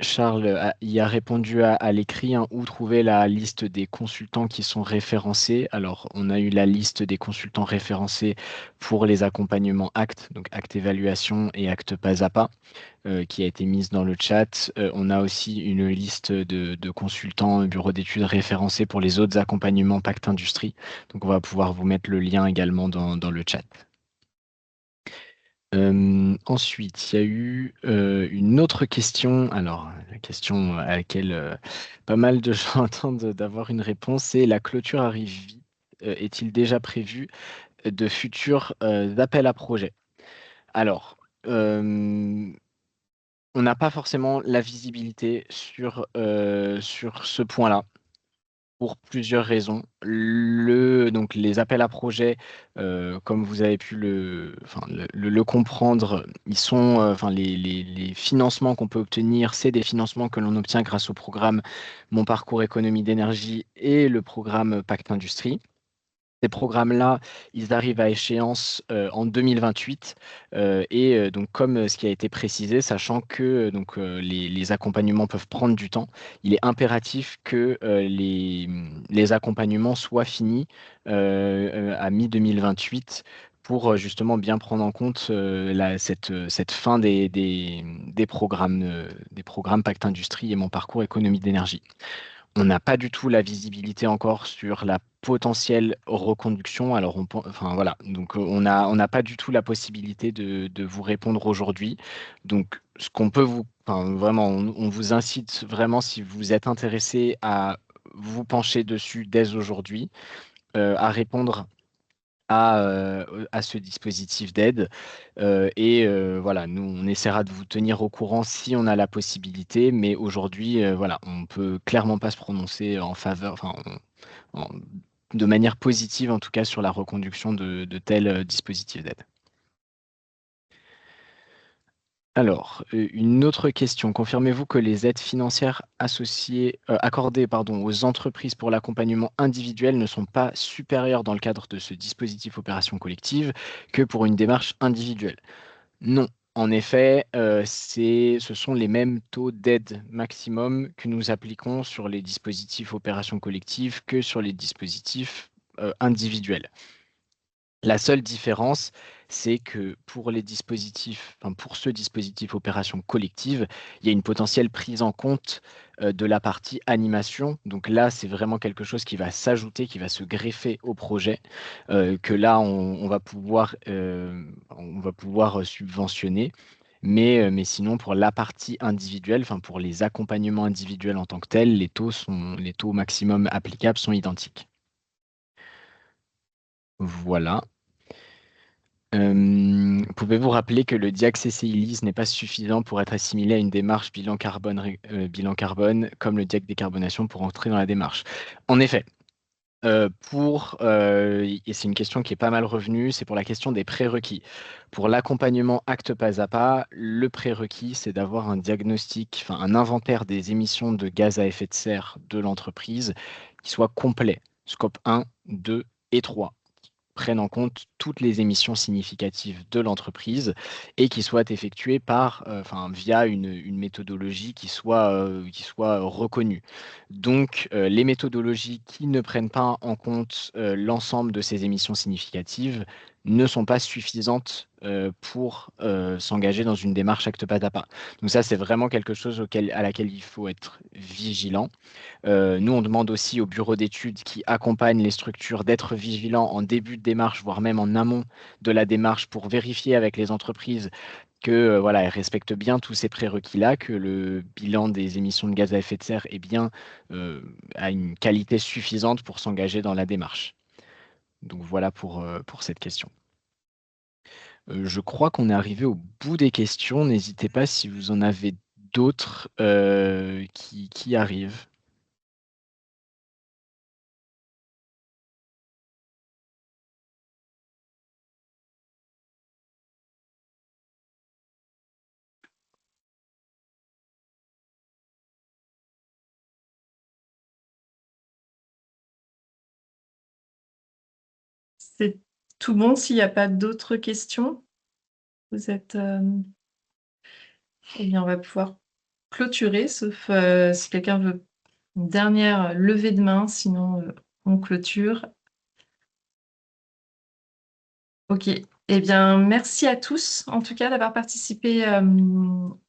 Charles y a répondu à l'écrit, hein, où trouver la liste des consultants qui sont référencés. Alors, on a eu la liste des consultants référencés pour les accompagnements actes, donc acte évaluation et acte pas à pas, qui a été mise dans le chat. On a aussi une liste de consultants bureaux d'études référencés pour les autres accompagnements Pacte Industrie. Donc, on va pouvoir vous mettre le lien également dans le chat. Ensuite, il y a eu une autre question. Alors, la question à laquelle pas mal de gens attendent d'avoir une réponse, c'est la clôture arrive vite. Est-il déjà prévu de futurs appels à projets? Alors, on n'a pas forcément la visibilité sur ce point-là, pour plusieurs raisons. Donc les appels à projets, comme vous avez pu le comprendre, ils sont, enfin, les financements qu'on peut obtenir, c'est des financements que l'on obtient grâce au programme Mon Parcours Économie d'énergie et le programme Pacte Industrie. Ces programmes-là, ils arrivent à échéance en 2028 donc comme ce qui a été précisé, sachant que les accompagnements peuvent prendre du temps, il est impératif que les accompagnements soient finis à mi-2028 pour justement bien prendre en compte cette fin des programmes Pacte Industrie et Mon Parcours Économie d'énergie. On n'a pas du tout la visibilité encore sur la potentielle reconduction. Alors, enfin voilà, donc on n'a pas du tout la possibilité de vous répondre aujourd'hui. Donc, ce qu'on peut enfin, vraiment, on vous incite vraiment, si vous êtes intéressé, à vous pencher dessus dès aujourd'hui, à répondre à ce dispositif d'aide. Voilà, nous, on essaiera de vous tenir au courant si on a la possibilité, mais aujourd'hui, voilà, on ne peut clairement pas se prononcer en faveur, enfin, en- de manière positive en tout cas sur la reconduction de tels dispositifs d'aide. Alors, une autre question. Confirmez-vous que les aides financières accordées aux entreprises pour l'accompagnement individuel ne sont pas supérieures dans le cadre de ce dispositif opération collective que pour une démarche individuelle? Non. En effet, ce sont les mêmes taux d'aide maximum que nous appliquons sur les dispositifs opération collective que sur les dispositifs individuels. La seule différence, c'est que pour pour ce dispositif opération collective, il y a une potentielle prise en compte de la partie animation. Donc là, c'est vraiment quelque chose qui va s'ajouter, qui va se greffer au projet, que là, on va pouvoir subventionner. Mais sinon, pour la partie individuelle, enfin pour les accompagnements individuels en tant que tels, les taux maximum applicables sont identiques. Voilà. Pouvez-vous rappeler que le DIAC CCI-LIS n'est pas suffisant pour être assimilé à une démarche bilan carbone comme le DIAC décarbonation pour entrer dans la démarche? En effet, et c'est une question qui est pas mal revenue, c'est pour la question des prérequis. Pour l'accompagnement acte pas à pas, le prérequis, c'est d'avoir un diagnostic, enfin un inventaire des émissions de gaz à effet de serre de l'entreprise qui soit complet, scope 1, 2 et 3, prenne en compte toutes les émissions significatives de l'entreprise et qui soient effectuées via une méthodologie qui soit reconnue. Donc, les méthodologies qui ne prennent pas en compte l'ensemble de ces émissions significatives ne sont pas suffisantes pour s'engager dans une démarche acte pas à pas. Donc ça, c'est vraiment quelque chose à laquelle il faut être vigilant. Nous, on demande aussi au bureau d'études qui accompagne les structures d'être vigilants en début de démarche, voire même en amont de la démarche pour vérifier avec les entreprises que voilà, elles respectent bien tous ces prérequis-là, que le bilan des émissions de gaz à effet de serre est bien a une qualité suffisante pour s'engager dans la démarche. Donc voilà pour cette question. Je crois qu'on est arrivé au bout des questions. N'hésitez pas si vous en avez d'autres qui arrivent. C'est tout bon s'il n'y a pas d'autres questions. Vous êtes... Eh bien, on va pouvoir clôturer, sauf si quelqu'un veut une dernière levée de main, sinon on clôture. Ok. Eh bien, merci à tous, en tout cas, d'avoir participé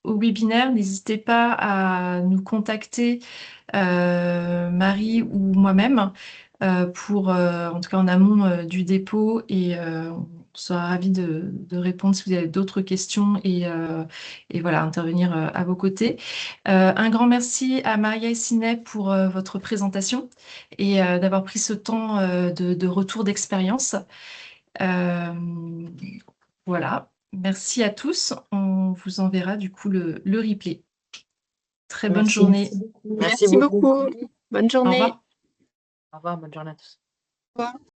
au webinaire. N'hésitez pas à nous contacter, Marie ou moi-même, en tout cas en amont du dépôt, et on sera ravis de répondre si vous avez d'autres questions et voilà, intervenir à vos côtés. Un grand merci à Maria et Sinet pour votre présentation et d'avoir pris ce temps de retour d'expérience. Euh, voilà, merci à tous. On vous enverra du coup le replay. Très bonne Merci. journée. Merci Merci beaucoup. Bonne Au journée. revoir. Au revoir, bonne journée à tous. Au revoir.